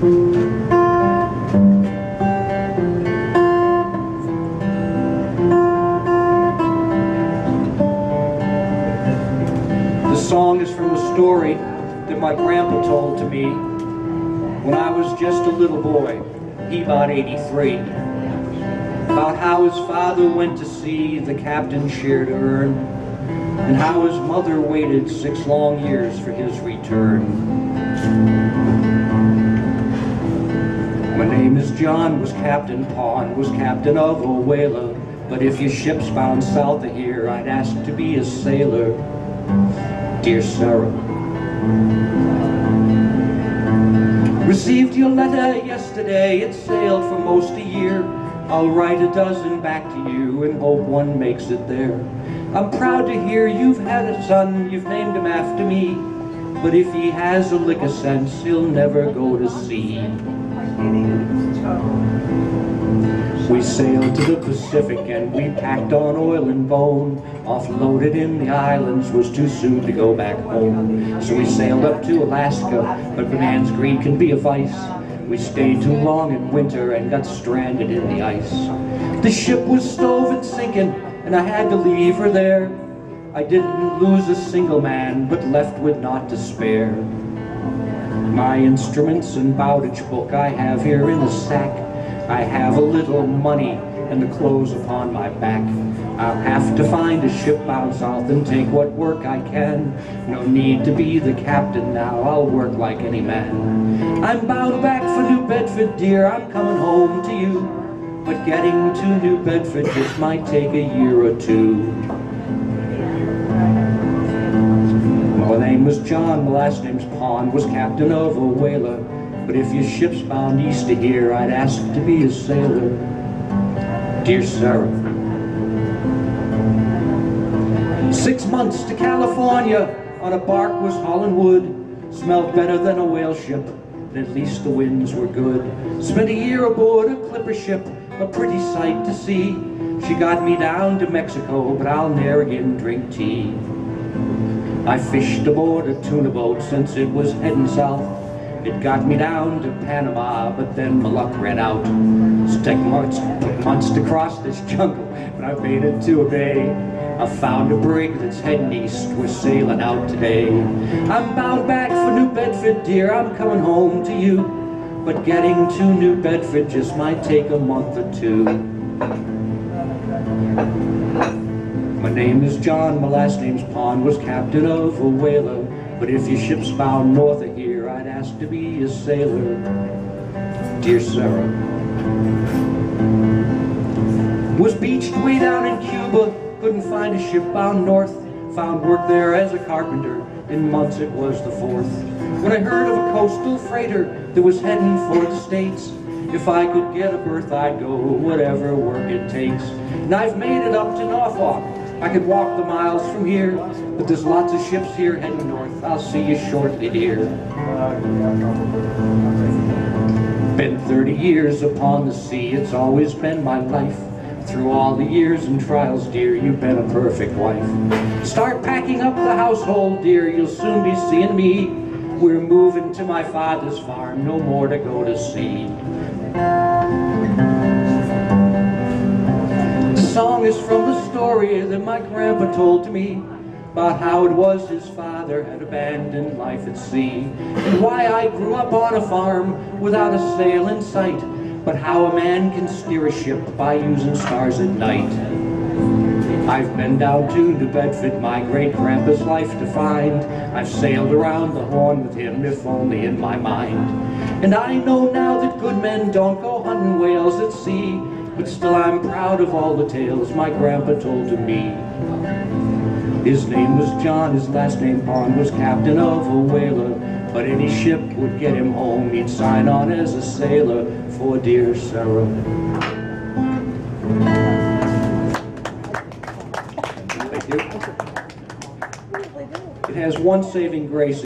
The song is from a story that my grandpa told to me when I was just a little boy, he about 83, about how his father went to sea, the captain shared to earn, and how his mother waited 6 long years for his return. My name is John, was Captain Pond, was captain of a whaler, but if your ship's bound south of here, I'd ask to be a sailor. Dear Sarah, received your letter yesterday, it sailed for most a year. I'll write a dozen back to you and hope one makes it there. I'm proud to hear you've had a son, you've named him after me, but if he has a lick of sense, he'll never go to sea. We sailed to the Pacific and we packed on oil and bone. Offloaded in the islands, was too soon to go back home. So we sailed up to Alaska, but man's greed can be a vice. We stayed too long in winter and got stranded in the ice. The ship was stove and sinking, and I had to leave her there. I didn't lose a single man, but left with naught to spare. My instruments and bowdage book I have here in the sack. I have a little money and the clothes upon my back. I'll have to find a ship bound south and take what work I can. No need to be the captain now, I'll work like any man. I'm bound back for New Bedford, dear, I'm coming home to you. But getting to New Bedford just might take a year or two. My name was John, my last name's Pond, was captain of a whaler. But if your ship's bound east of here, I'd ask to be a sailor. Dear Sarah, 6 months to California on a bark was hauling wood. Smelled better than a whale ship, and at least the winds were good. Spent a year aboard a clipper ship, a pretty sight to see. She got me down to Mexico, but I'll ne'er again drink tea. I fished aboard a tuna boat since it was heading south. It got me down to Panama, but then my luck ran out. So took months to cross this jungle, but I made it to a bay. I found a brig that's heading east, we're sailing out today. I'm bound back for New Bedford, dear, I'm coming home to you. But getting to New Bedford just might take a month or two. My name is John, my last name's Pond, was captain of a whaler. But if your ship's bound north of here, I'd ask to be a sailor. Dear Sarah, was beached way down in Cuba, couldn't find a ship bound north. Found work there as a carpenter, in months it was the 4th. When I heard of a coastal freighter that was heading for the States, if I could get a berth I'd go, whatever work it takes. And I've made it up to Norfolk, I could walk the miles from here, but there's lots of ships here heading north. I'll see you shortly, dear. Been 30 years upon the sea, it's always been my life. Through all the years and trials, dear, you've been a perfect wife. Start packing up the household, dear, you'll soon be seeing me. We're moving to my father's farm, no more to go to sea. The song is from the story that my grandpa told to me about how it was his father had abandoned life at sea, and why I grew up on a farm without a sail in sight, but how a man can steer a ship by using stars at night. I've been down to New Bedford, my great-grandpa's life to find. I've sailed around the Horn with him, if only in my mind. And I know now that good men don't go hunting whales at sea, but still I'm proud of all the tales my grandpa told to me. His name was John, his last name Pond, was captain of a whaler, but any ship would get him home, he'd sign on as a sailor for dear Sarah. Thank you. It has one saving grace.